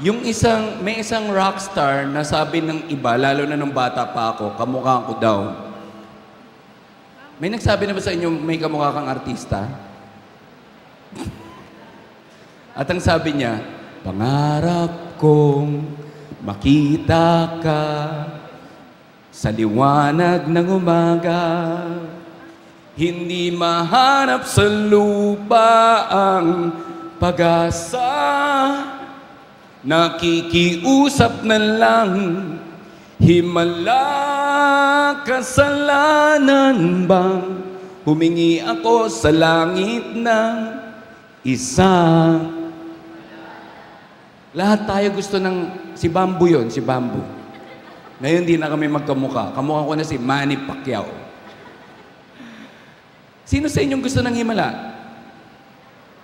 May isang rockstar na sabi ng iba, lalo na nung bata pa ako, kamukha ko daw. May nagsabi na ba sa inyo, may kamukha kang artista? At ang sabi niya, pangarap kong makita ka sa liwanag ng umaga. Hindi mahanap sa lupa ang pag-asa. Nakikiusap na lang, himala, kasalanan bang humingi ako sa langit ng isa? Lahat tayo gusto ng, si Bambu yun, si Bambu. Ngayon di na kami magkamukha. Kamukha ko na si Manny Pacquiao. Sino sa inyong gusto ng himala?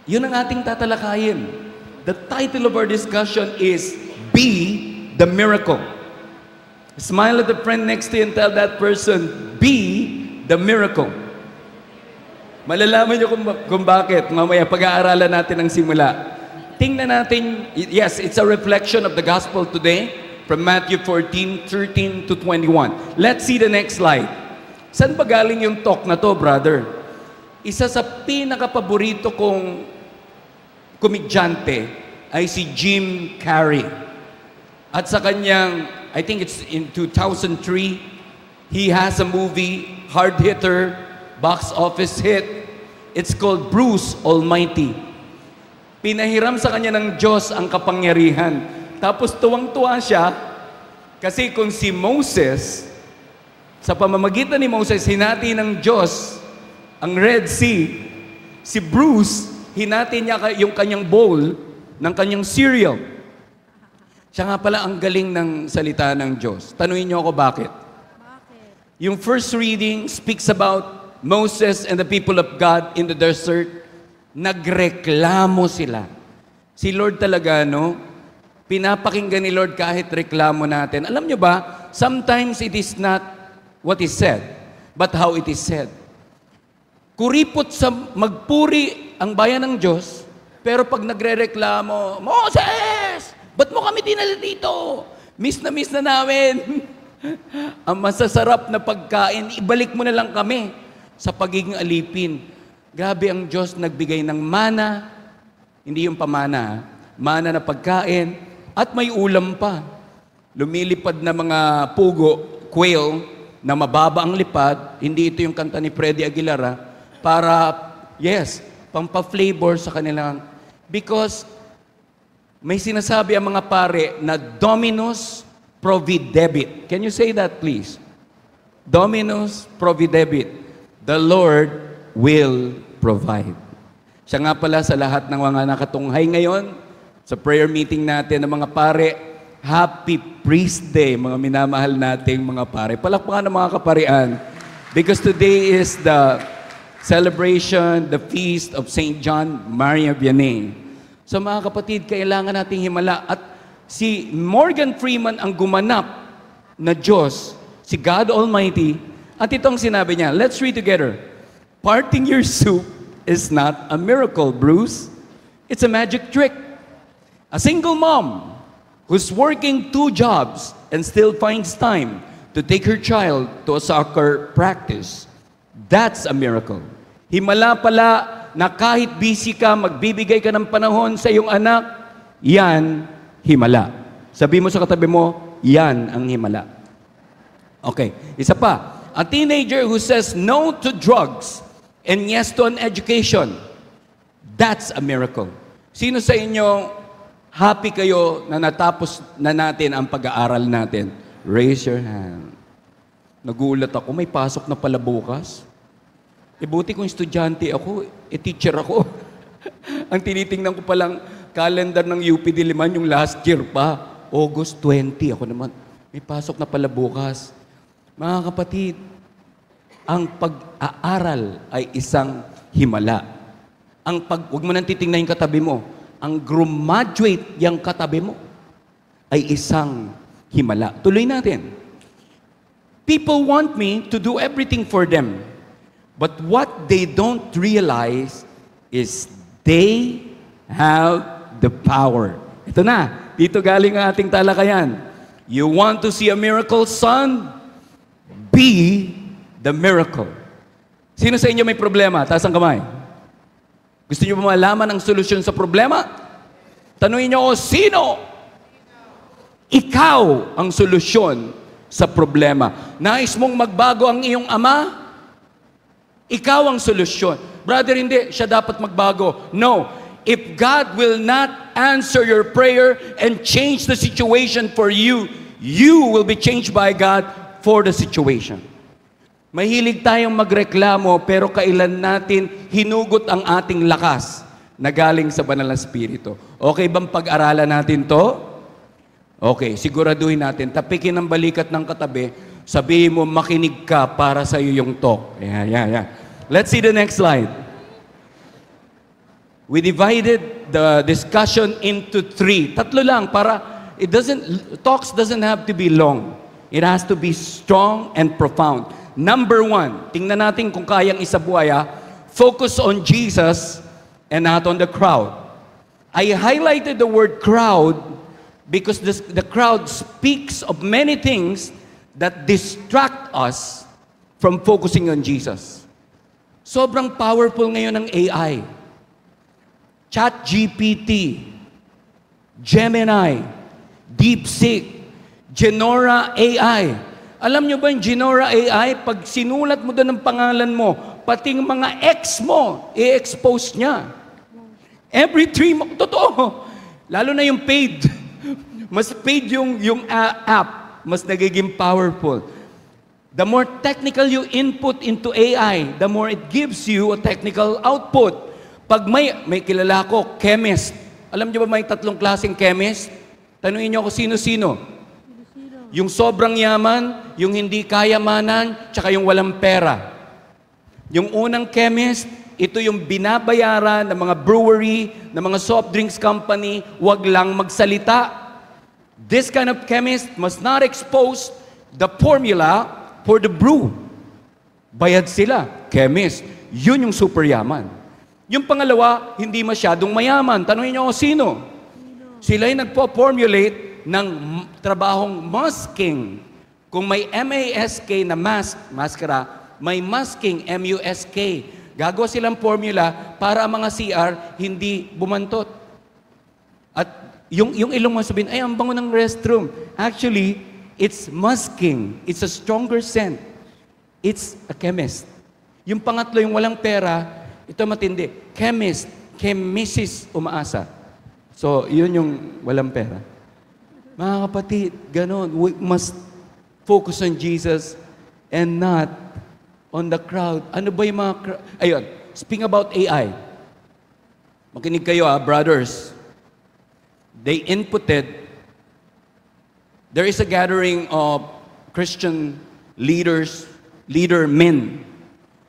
Yun ang ating tatalakayin. The title of our discussion is Be the Miracle. Smile at the friend next to you and tell that person, Be the Miracle. Malalaman niyo kung bakit. Mamaya pag-aaralan natin ang simula. Tingnan natin, yes, it's a reflection of the gospel today from Matthew 14:13 to 21. Let's see the next slide. Saan ba galing yung talk na to, brother? Isa sa pinaka-paborito kong komedyante ay si Jim Carrey. At sa kanyang, I think it's in 2003, he has a movie, hard hitter, box office hit. It's called Bruce Almighty. Pinahiram sa kanya ng Diyos ang kapangyarihan. Tapos tuwang-tuwa siya kasi kung si Moses, sa pamamagitan ni Moses, hinati ng Diyos ang Red Sea, si Bruce, hinati niya yung kanyang bowl ng kanyang cereal. Siya nga pala ang galing ng salita ng Diyos. Tanungin niyo ako bakit? Yung first reading speaks about Moses and the people of God in the desert. Nagreklamo sila. Si Lord talaga, no? Pinapakinggan ni Lord kahit reklamo natin. Alam niyo ba, sometimes it is not what is said, but how it is said. Kuripot sa magpuri ang bayan ng Diyos, pero pag nagre-reklamo, Moses! Ba't mo kami dinala dito? Miss na namin. Ang masasarap na pagkain, ibalik mo na lang kami sa pagiging alipin. Grabe ang Diyos nagbigay ng mana, hindi yung pamana, mana na pagkain, at may ulam pa. Lumilipad na mga pugo, quail, na mababa ang lipad, hindi ito yung kanta ni Freddy Aguilar, para, yes, pampa-flavor sa kanilang, because may sinasabi ang mga pare na Dominus Providebit. Can you say that please? Dominus Providebit. The Lord will provide. Siya nga pala sa lahat ng mga nakatunghay ngayon, sa prayer meeting natin ng mga pare, Happy Priest Day, mga minamahal nating mga pare. Palakpakan ng mga kaparian. Because today is the celebration, the feast of St. John Maria Vianney. So mga kapatid, kailangan nating himala. At si Morgan Freeman ang gumanap na Diyos, si God Almighty. At itong sinabi niya, let's read together. Parting your soup is not a miracle, Bruce. It's a magic trick. A single mom who's working 2 jobs and still finds time to take her child to a soccer practice. That's a miracle. Himala pala na kahit busy ka, magbibigay ka ng panahon sa iyong anak, yan, himala. Sabi mo sa katabi mo, yan ang himala. Okay, isa pa. A teenager who says no to drugs and yes to an education, that's a miracle. Sino sa inyo, happy kayo na natapos na natin ang pag-aaral natin? Raise your hand. Nagulat ako, may pasok na pala bukas. Buti kung estudyante ako, teacher ako. Ang tinitingnan ko palang calendar ng UP Diliman, yung last year pa, August 20. Ako naman, may pasok na pala bukas. Mga kapatid, ang pag-aaral ay isang himala. Huwag mo nang titingnan yung katabi mo. Ang graduate yung katabi mo ay isang himala. Tuloy natin. People want me to do everything for them. But what they don't realize is they have the power. Ito na, Dito galing ang ating talakayan. You want to see a miracle, son? Be the miracle. Sino sa inyo may problema? Taas ang kamay. Gusto niyo ba malaman ang solusyon sa problema? Tanungin niyo, sino? Ikaw ang solusyon sa problema. Nais mong magbago ang iyong ama? Ikaw ang solusyon. Brother, hindi. Siya dapat magbago. No. If God will not answer your prayer and change the situation for you, you will be changed by God for the situation. Mahilig tayong magreklamo, pero kailan natin hinugot ang ating lakas na galing sa banal na Espiritu? Okay bang pag-aralan natin to? Okay, siguraduhin natin. Tapikin ang balikat ng katabi, sabihin mo, makinig ka para sa iyo yung talk. Yeah. Let's see the next slide. We divided the discussion into 3. Tatlo lang para talks doesn't have to be long. It has to be strong and profound. Number 1, tingnan natin kung kayang isabuhay. Focus on Jesus and not on the crowd. I highlighted the word crowd because the crowd speaks of many things that distract us from focusing on Jesus. Sobrang powerful ngayon ng AI. ChatGPT, Gemini, DeepSeek, Genora AI. Alam nyo ba yung Genora AI, pag sinulat mo doon ang pangalan mo, pati yung mga ex mo, i-expose niya. Every 3 months, totoo. Lalo na yung paid. Mas paid yung app, mas nagiging powerful. The more technical you input into AI, the more it gives you a technical output. Pag may kilala ko, chemist. Alam niyo ba may 3 klaseng chemist? Tanungin niyo ako sino-sino. Yung sobrang yaman, yung hindi kayamanan, tsaka yung walang pera. Yung unang chemist, ito yung binabayaran ng mga brewery, ng mga soft drinks company, wag lang magsalita. This kind of chemist must not expose the formula for the brew. Bayad sila, chemist. Yun yung super yaman. Yung pangalawa, hindi masyadong mayaman. Tanungin niyo ako, sino? Sila yung nagpo-formulate ng trabahong masking. Kung may M-A-S-K na maskara, may masking, M-U-S-K. Gagawa silang formula para ang mga CR hindi bumantot. At yung ilong mo sabihin, ay, ang bango ng restroom. Actually, it's masking. It's a stronger scent. It's a chemist. Yung pangatlo, yung walang pera, ito matindi. Chemist, Mrs. Umaasa. So, yun yung walang pera. Mga kapatid, ganon. We must focus on Jesus and not on the crowd. Ano ba yung mga crowd? Ayun, speaking about AI. Makinig kayo brothers. They inputted, there is a gathering of Christian leader men.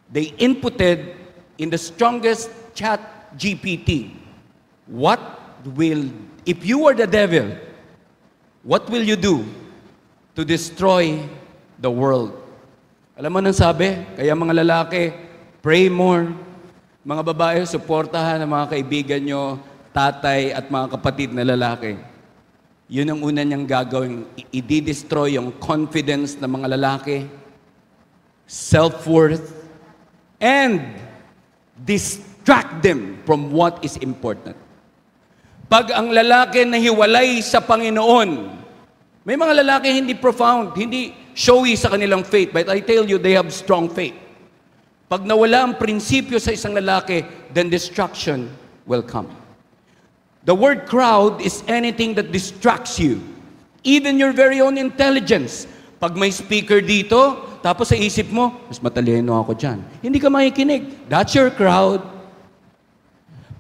They inputted in the strongest chat GPT, if you were the devil, what will you do to destroy the world? Alam mo nang sabi? Kaya mga lalaki, pray more. Mga babae, suportahan ang mga kaibigan nyo, tatay at mga kapatid na lalaki. Yun ang una niyang gagawin. I-destroy yung confidence ng mga lalaki, self-worth, and distract them from what is important. Pag ang lalaki nahiwalay sa Panginoon, may mga lalaki hindi profound, hindi showy sa kanilang faith, but I tell you, they have strong faith. Pag nawala ang prinsipyo sa isang lalaki, then destruction will come. The word crowd is anything that distracts you. Even your very own intelligence. Pag may speaker dito, tapos sa isip mo, mas matalino ako dyan. Hindi ka makikinig. That's your crowd.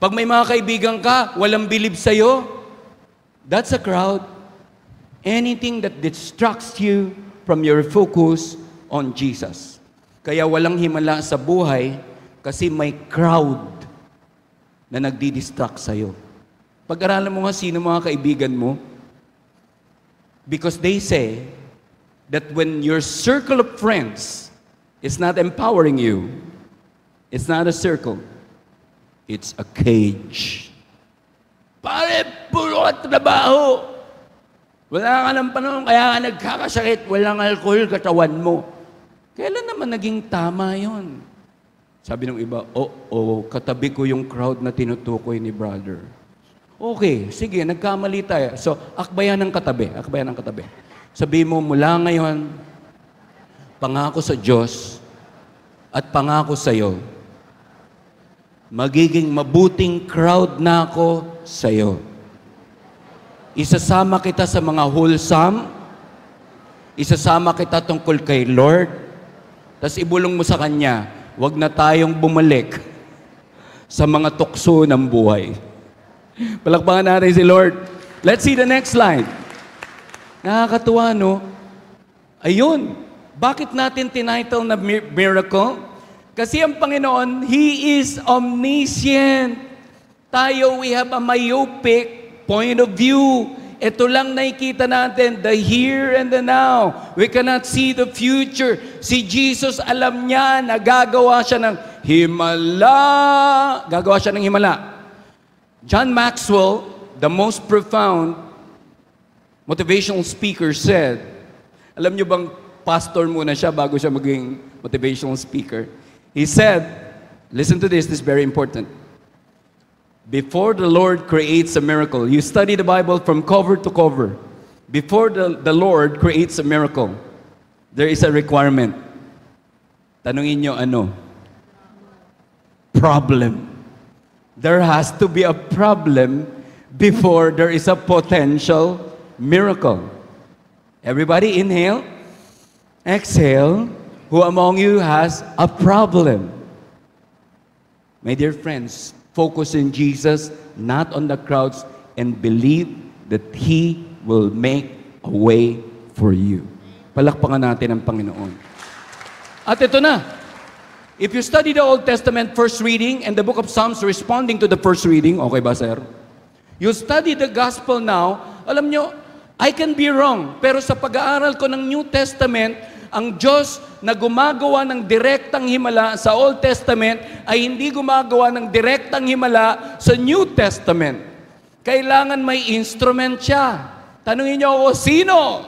Pag may mga kaibigan ka, walang bilib sa'yo, that's a crowd. Anything that distracts you from your focus on Jesus. Kaya walang himala sa buhay kasi may crowd na nagdi-distract sa'yo. Pag-aralan mo nga sino mga kaibigan mo, because they say that when your circle of friends is not empowering you, it's not a circle, it's a cage. Pare, puro trabaho. Wala ka ng panahon, kaya ka nagkakasakit, walang alcohol katawan mo. Kailan naman naging tama yon? Sabi ng iba, katabi ko yung crowd na tinutukoy ni brother. Okay, sige, nagkamali tayo. So, akbayan ng katabi. Sabi mo, mula ngayon, pangako sa Diyos at pangako sa iyo, magiging mabuting crowd na ako sa iyo. Isasama kita sa mga wholesome, isasama kita tungkol kay Lord, tapos ibulong mo sa Kanya, huwag na tayong bumalik sa mga tukso ng buhay. Palakpakan natin si Lord. Let's see the next slide. Nakakatuwa, no? Ayun. Bakit natin tinitle na miracle? Kasi ang Panginoon, He is omniscient. Tayo, we have a myopic point of view. Ito lang nakikita natin, the here and the now. We cannot see the future. Si Jesus, alam niya na gagawa siya ng himala. Gagawa siya ng himala. John Maxwell, the most profound motivational speaker, said, alam niyo bang pastor muna siya bago siya maging motivational speaker? He said, listen to this is very important. Before the Lord creates a miracle, you study the Bible from cover to cover. Before the Lord creates a miracle, there is a requirement. Tanungin niyo ano? Problem. There has to be a problem before there is a potential miracle. Everybody inhale. Exhale. Who among you has a problem? My dear friends, focus in Jesus, not on the crowds, and believe that He will make a way for you. Palakpakan natin ang Panginoon. At ito na. If you study the Old Testament first reading and the book of Psalms responding to the first reading, okay ba, sir? You study the gospel now, alam nyo, I can be wrong, pero sa pag-aaral ko ng New Testament, ang Diyos na gumagawa ng direktang himala sa Old Testament ay hindi gumagawa ng direktang himala sa New Testament. Kailangan may instrument siya. Tanungin niyo ako, sino?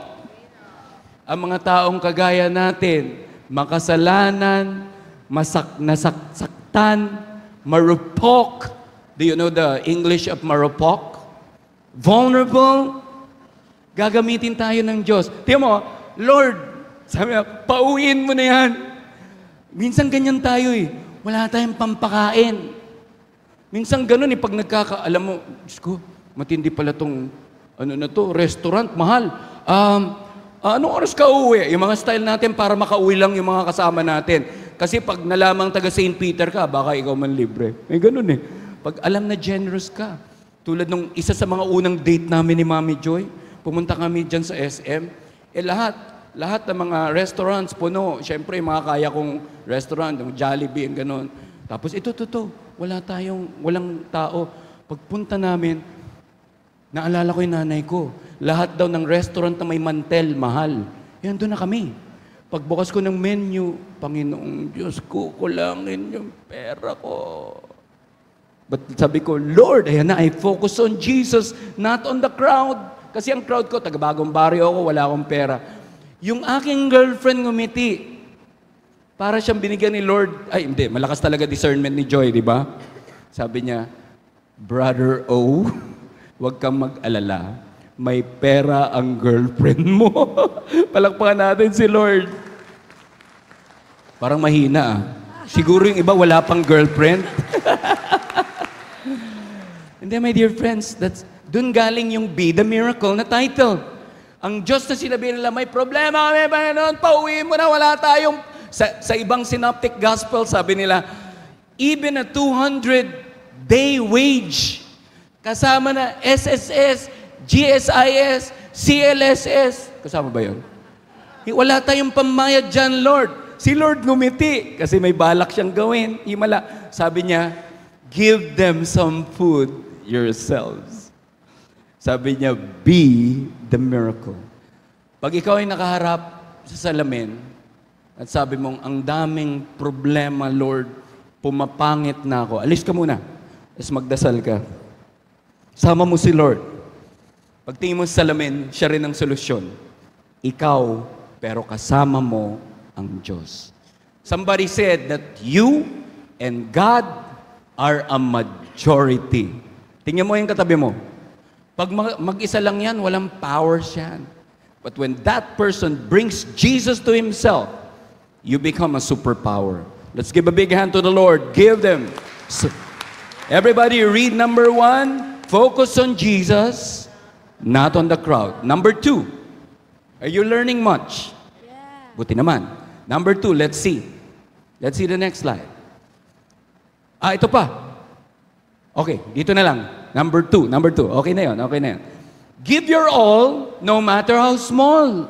Ang mga taong kagaya natin, makasalanan, nasaktan, marupok. Do you know the English of marupok? Vulnerable. Gagamitin tayo ng Diyos. Tingnan mo, Lord, sabi niya, pauwiin mo na yan. Minsan ganyan tayo eh. Wala tayong pampakain. Minsan ganun eh, pag alam mo, Diyos ko, matindi pala tong, restaurant, mahal. Anong oras ka uwi? Yung mga style natin para makauwi lang yung mga kasama natin. Kasi pag nalamang taga St. Peter ka, baka ikaw man libre. May ganun eh. Pag alam na generous ka. Tulad nung isa sa mga unang date namin ni Mami Joy, pumunta kami dyan sa SM. Lahat ng mga restaurants puno. Siyempre, mga kaya kong restaurant, yung Jollibee, yung ganun. Tapos ito, walang tao. Pagpunta namin, naalala ko yung nanay ko. Lahat daw ng restaurant na may mantel, mahal. Yan, doon na kami. Pagbukas ko ng menu, Panginoong Diyos ko, kulangin yung pera ko. But sabi ko, Lord, ayan na, I focus on Jesus, not on the crowd. Kasi ang crowd ko, taga-bagong baryo ako, wala akong pera. Yung aking girlfriend ngumiti, para siyang binigyan ni Lord, hindi, malakas talaga discernment ni Joy, di ba? Sabi niya, Brother O, huwag kang mag-alala. May pera ang girlfriend mo. Palakpakan natin si Lord. Parang mahina ah. Siguro yung iba wala pang girlfriend. Hindi, my dear friends, dun galing yung Be the Miracle na title. Ang Diyos na sinabi nila, may problema kami, Panginoon, pauwiin mo na, wala tayong... Sa ibang synoptic gospel, sabi nila, even a 200-day wage, kasama na SSS, GSIS, CLSS. Kasama ba yun? Wala tayong pambayad dyan, Lord. Si Lord ngumiti kasi may balak siyang gawin. Himala. Sabi niya, give them some food yourselves. Sabi niya, be the miracle. Pag ikaw ay nakaharap sa salamin at sabi mong, ang daming problema, Lord, pumapangit na ako. Alis ka muna. Tapos magdasal ka. Sama mo si Lord. Pagtingin mo sa salamin, siya rin ang solusyon. Ikaw, pero kasama mo ang Diyos. Somebody said that you and God are a majority. Tingnan mo yung katabi mo. Pag mag-isa lang yan, walang powers yan. But when that person brings Jesus to himself, you become a superpower. Let's give a big hand to the Lord. Give them. Everybody read number 1. Focus on Jesus, not on the crowd. Number 2. Are you learning much? Yeah. Buti naman. Number 2, let's see. Let's see the next slide. Ito pa. Okay, dito na lang. Number 2. Okay na yun. Give your all, no matter how small.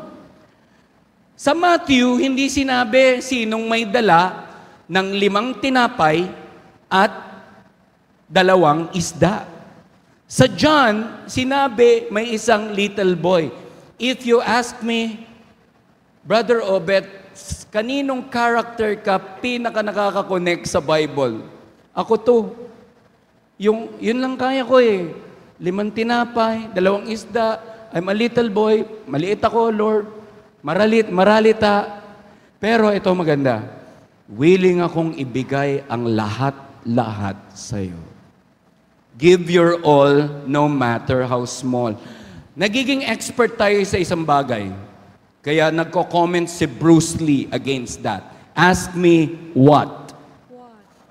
Sa Matthew, hindi sinabi sinong may dala ng 5 tinapay at 2 isda. Sa John, sinabi may isang little boy. If you ask me, Brother Obet, kaninong character ka pinaka nakaka-connect sa Bible? Ako to. Yun lang kaya ko eh. 5 tinapay, 2 isda. I'm a little boy. Maliit ako, Lord. Maralita. Pero ito maganda. Willing akong ibigay ang lahat-lahat sa'yo. Give your all, no matter how small. Nagiging expert tayo sa isang bagay. Kaya nagko-comment si Bruce Lee against that. Ask me what?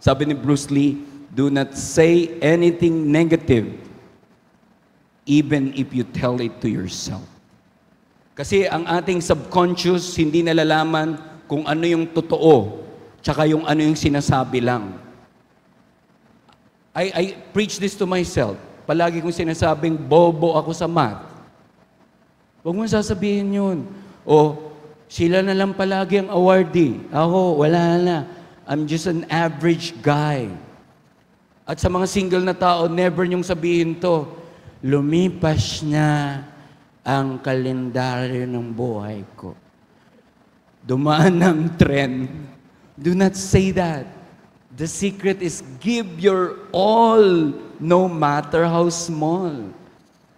Sabi ni Bruce Lee, do not say anything negative even if you tell it to yourself. Kasi ang ating subconscious hindi nalalaman kung ano yung totoo tsaka yung ano yung sinasabi lang. I preach this to myself. Palagi kong sinasabing, bobo ako sa math. Huwag mo sasabihin yun. O, sila na lang palagi ang awardee. Ako, wala na. I'm just an average guy. At sa mga single na tao, never niyong sabihin to, lumipas na ang kalendaryo ng buhay ko. Dumaan ang trend. Do not say that. The secret is give your all, no matter how small.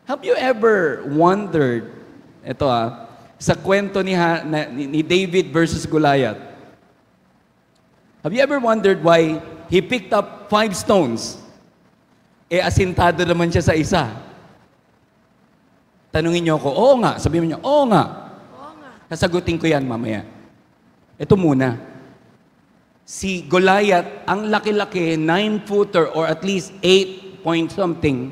Have you ever wondered, sa kwento ni David versus Goliath, have you ever wondered why he picked up 5 stones? Asintado naman siya sa isa. Tanungin niyo ako, oo nga. Sabihin niyo, oo nga. Oo nga. Sasagutin ko yan mamaya. Ito muna. Si Goliath, ang laki-laki, 9-footer or at least 8 point something,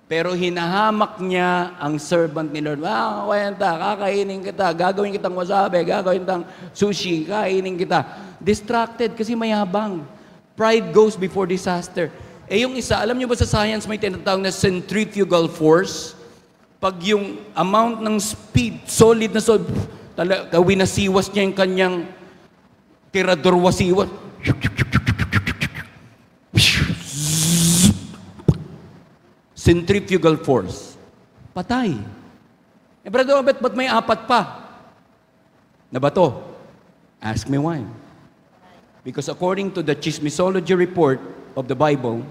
pero hinahamak niya ang servant ni Lord. Kwenta, kakainin kita, gagawin kitang wasabi, gagawin kitang sushi, kainin kita. Distracted kasi mayabang. Pride goes before disaster. Yung isa, alam niyo ba sa science may tinatawag na centrifugal force? Pag yung amount ng speed, solid na solid, winasiwas niya yung kanyang tirador wasiwas. Centrifugal force. Patay. Brother Obet, ba't may 4 pa? Na bato? Ask me why. Because according to the Chismisology report of the Bible,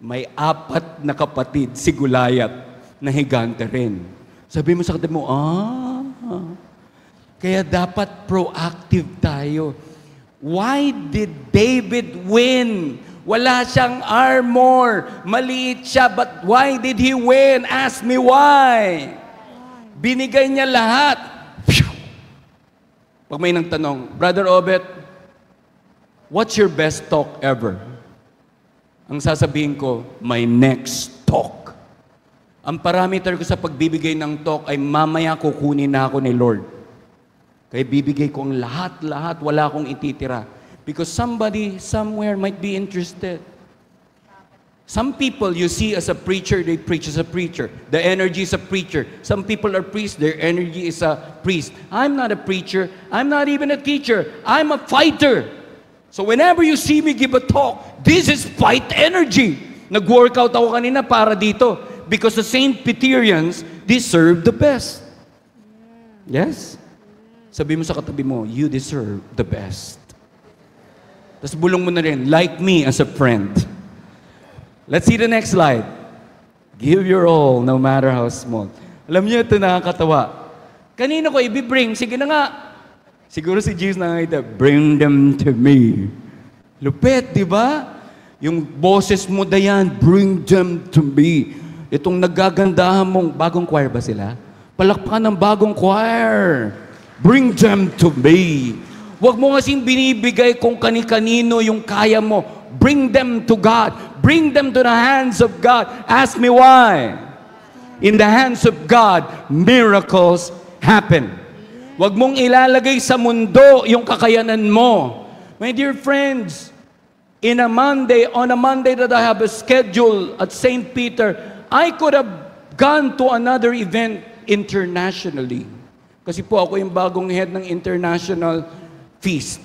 may 4 na kapatid si Goliath na higante rin. Sabi mo sa katabi mo, kaya dapat proactive tayo. Why did David win? Wala siyang armor. Maliit siya, but why did he win? Ask me why. Binigay niya lahat. Pag may nang tanong, Brother Obet, what's your best talk ever? Ang sasabihin ko, my next talk. Ang parameter ko sa pagbibigay ng talk ay mamaya kukunin na ako ni Lord. Kaya bibigay ko ang lahat-lahat, wala akong ititira. Because somebody, somewhere might be interested. Some people you see as a preacher, they preach as a preacher. The energy is a preacher. Some people are priests, their energy is a priest. I'm not a preacher. I'm not even a teacher. I'm a fighter. So whenever you see me give a talk, this is fight energy. Nag-workout ako kanina para dito. Because the Saint Peterians deserve the best. Yes? Sabi mo sa katabi mo, you deserve the best. Tapos bulong mo na rin, like me as a friend. Let's see the next slide. Give your all, no matter how small. Alam niyo, ito nakakatawa. Kanino ko ibibring? Sige na nga. Siguro si Jesus nakakita, bring them to me. Lupet, di ba? Yung boses mo, Dayan, bring them to me. Itong nagagandahan mong, bagong choir ba sila? Palakpakan ng bagong choir. Bring them to me. Huwag mo kasing binibigay kung kani-kanino yung kaya mo. Bring them to God. Bring them to the hands of God. Ask me why. In the hands of God, miracles happen. Huwag mong ilalagay sa mundo yung kakayanan mo. My dear friends, on a Monday that I have a schedule at St. Peter, I could have gone to another event internationally. Kasi po ako yung bagong head ng international feast.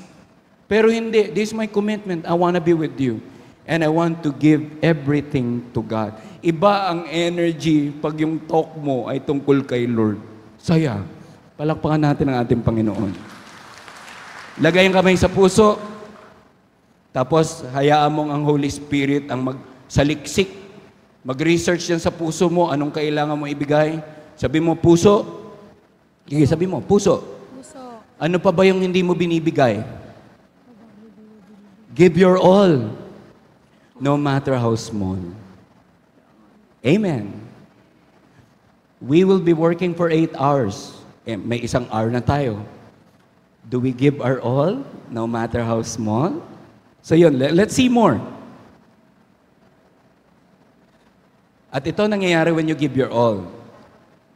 Pero hindi, this is my commitment. I want to be with you. And I want to give everything to God. Iba ang energy pag yung talk mo ay tungkol kay Lord. Saya. Palakpakan natin ang ating Panginoon. Lagay ang kamay sa puso. Tapos, hayaan mong ang Holy Spirit ang magsaliksik. Mag-research yan sa puso mo. Anong kailangan mo ibigay? Sabi mo, puso. Sabi mo, puso. Puso. Ano pa ba yung hindi mo binibigay? Give your all. No matter how small. Amen. We will be working for 8 hours. May isang hour na tayo. Do we give our all, no matter how small? So yun, let's see more. At ito nangyayari when you give your all.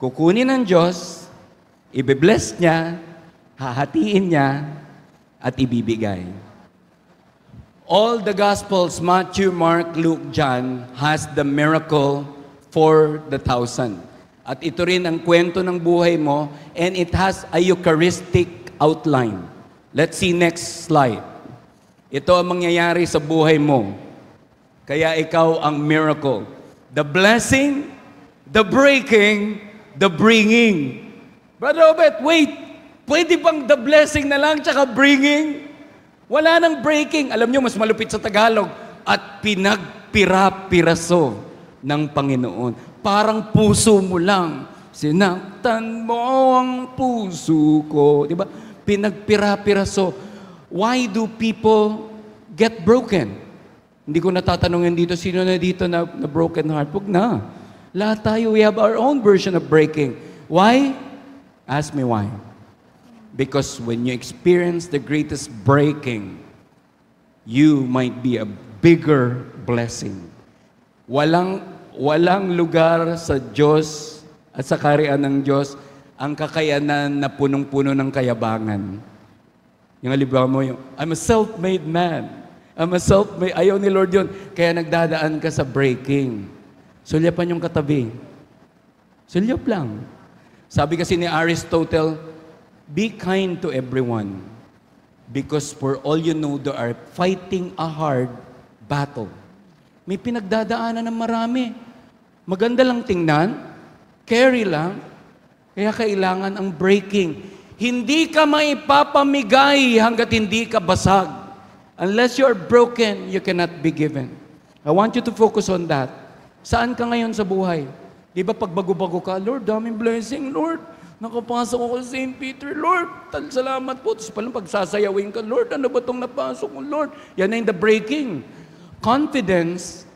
Kukunin ng Diyos, ibe-bless niya, hahatiin niya, at ibibigay. All the Gospels, Matthew, Mark, Luke, John, has the miracle for the 1,000. At ito rin ang kwento ng buhay mo, and it has a Eucharistic outline. Let's see next slide. Ito ang mangyayari sa buhay mo. Kaya ikaw ang miracle. The blessing, the breaking, the bringing. Brother Robert, wait. Pwede bang the blessing na lang tsaka bringing? Wala nang breaking. Alam nyo, mas malupit sa Tagalog. At pinagpira-piraso ng Panginoon. Parang puso mo lang. Sinaktan mo ang puso ko. Diba? Pinagpira-piraso. Why do people get broken? Hindi ko natatanungin dito, sino na dito na broken heart? Huwag na. Lahat tayo, we have our own version of breaking. Why? Ask me why. Because when you experience the greatest breaking, you might be a bigger blessing. Walang lugar sa Diyos at sa kaharian ng Diyos ang kakayanan na punong-puno ng kayabangan. Yung halimbawa mo yung, I'm a self-made man. Ayaw ni Lord yun. Kaya nagdadaan ka sa breaking. Sulyapan yung katabi. Sulyap lang. Sabi kasi ni Aristotle, be kind to everyone. Because for all you know, they are fighting a hard battle. May pinagdadaanan ng marami. Maganda lang tingnan, carry lang, kaya kailangan ang breaking. Hindi ka maipapamigay hanggat hindi ka basag. Unless you're broken, you cannot be given. I want you to focus on that. Saan ka ngayon sa buhay? Di ba pag bago-bago ka, Lord, daming blessing, Lord. Nakapasok ako sa St. Peter, Lord. Salamat po. Tapos palang pagsasayawin ka, Lord, ano ba itong napasok mo, Lord? Yan na yung the breaking. Confidence,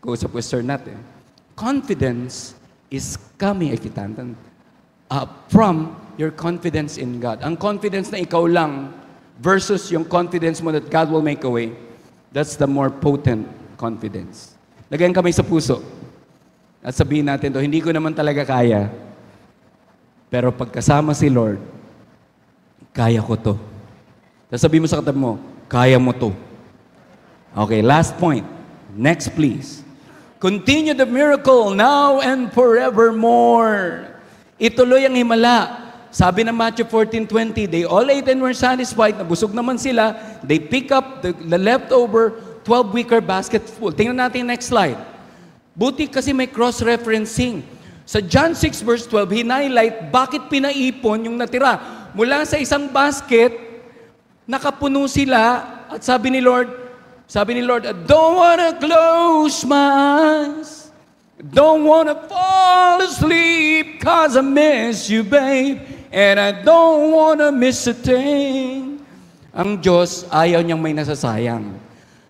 go sa question natin. Confidence is coming, from your confidence in God. Ang confidence na ikaw lang versus yung confidence mo that God will make a way, that's the more potent confidence. Lagyan kamay sa puso. At sabihin natin to, hindi ko naman talaga kaya. Pero pagkasama si Lord, kaya ko to. Tapos sabihin mo sa katabi mo, kaya mo to. Okay, last point. Next, please. Continue the miracle now and forevermore. Ituloy ang himala. Sabi ng Matthew 14:20, they all ate and were satisfied. Nabusog naman sila. They pick up the leftover 12 wicker basket full. Tingnan natin yung next slide. Buti kasi may cross-referencing. Sa John 6 verse 12, hinighlight bakit pinaipon yung natira. Mula sa isang basket, nakapuno sila at sabi ni Lord, I don't wanna close my eyes. Don't wanna fall asleep 'cause I miss you, babe. And I don't wanna miss a thing. Ang Diyos, ayaw niyang may nasasayang.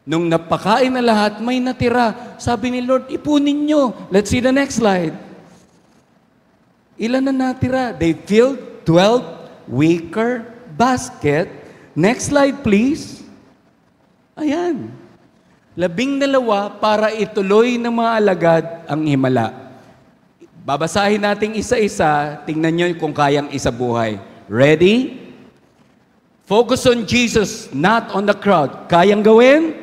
Nung napakain na lahat, may natira. Sabi ni Lord, ipunin niyo. Let's see the next slide. Ilan na natira? They filled 12 wicker basket. Next slide, please. Ayan. 12 para ituloy ng mga alagad ang himala. Babasahin natin isa-isa. Tingnan nyo kung kayang isabuhay. Ready? Focus on Jesus, not on the crowd. Kayang gawin?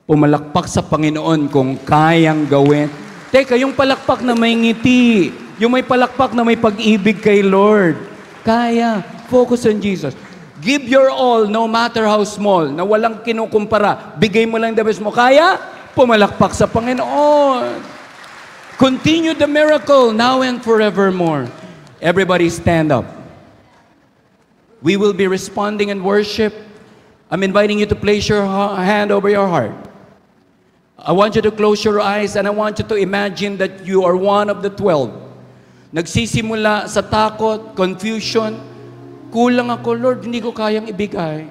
Pumalakpak sa Panginoon kung kayang gawin. Teka, yung palakpak na may ngiti, yung may palakpak na may pag-ibig kay Lord. Kaya. Focus on Jesus. Give your all, no matter how small, na walang kinukumpara. Bigay mo lang the best mo. Kaya? Pumalakpak sa Panginoon. Continue the miracle now and forevermore. Everybody stand up. We will be responding in worship. I'm inviting you to place your hand over your heart. I want you to close your eyes and I want you to imagine that you are one of the 12. Nagsisimula sa takot, confusion. Kulang ako, Lord, hindi ko kayang ibigay.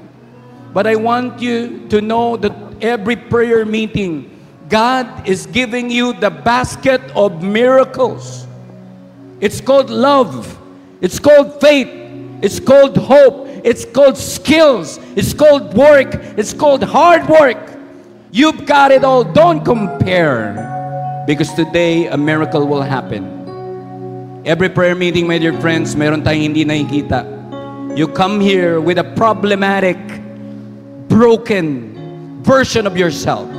But I want you to know that every prayer meeting, God is giving you the basket of miracles. It's called love. It's called faith. It's called hope. It's called skills. It's called work. It's called hard work. You've got it all. Don't compare. Because today, a miracle will happen. Every prayer meeting, my dear friends, meron tayong hindi nakikita. You come here with a problematic, broken version of yourself.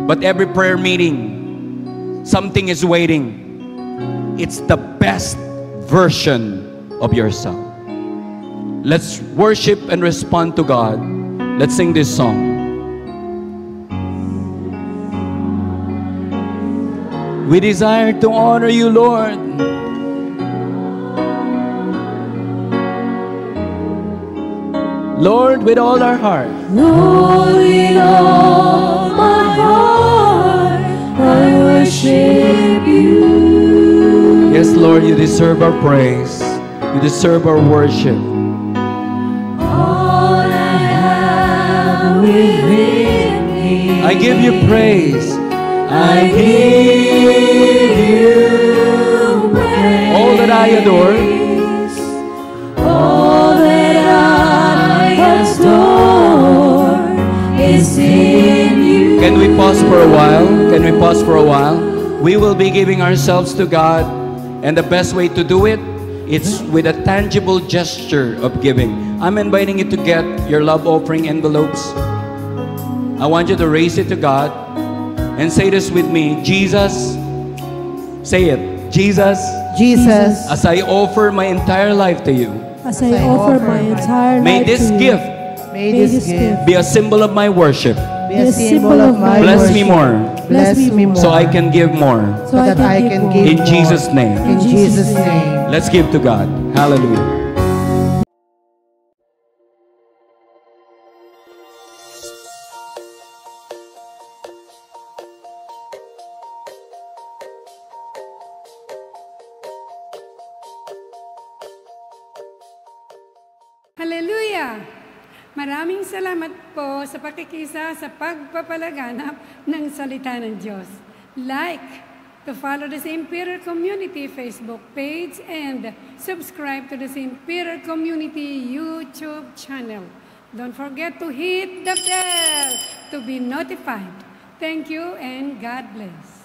But every prayer meeting, something is waiting. It's the best version of yourself. Let's worship and respond to God. Let's sing this song. We desire to honor you, Lord. Lord, with all our heart. Lord, with all my heart, I worship you. Yes, Lord, you deserve our praise. You deserve our worship. All I have within me, I give you praise. I give you praise. All that I adore. All that I adore is in you. Can we pause for a while? Can we pause for a while? We will be giving ourselves to God, and the best way to do it, it's with a tangible gesture of giving. I'm inviting you to get your love offering envelopes. I want you to raise it to God and say this with me. Jesus, say it. Jesus, Jesus, as I offer my entire life to you, as I offer my entire may life this to you, gift may this gift be a symbol of my worship. be a symbol of my Bless worship. me more, Bless me more, so I can give more. so that I can more. give In more. Jesus' name. In Jesus' name. Let's give to God. Hallelujah. Hallelujah! Maraming salamat po sa pakikisa sa pagpapalaganap ng salita ng Diyos. Like to follow the St. Peter Community Facebook page and subscribe to the St. Peter Community YouTube channel. Don't forget to hit the bell to be notified. Thank you and God bless.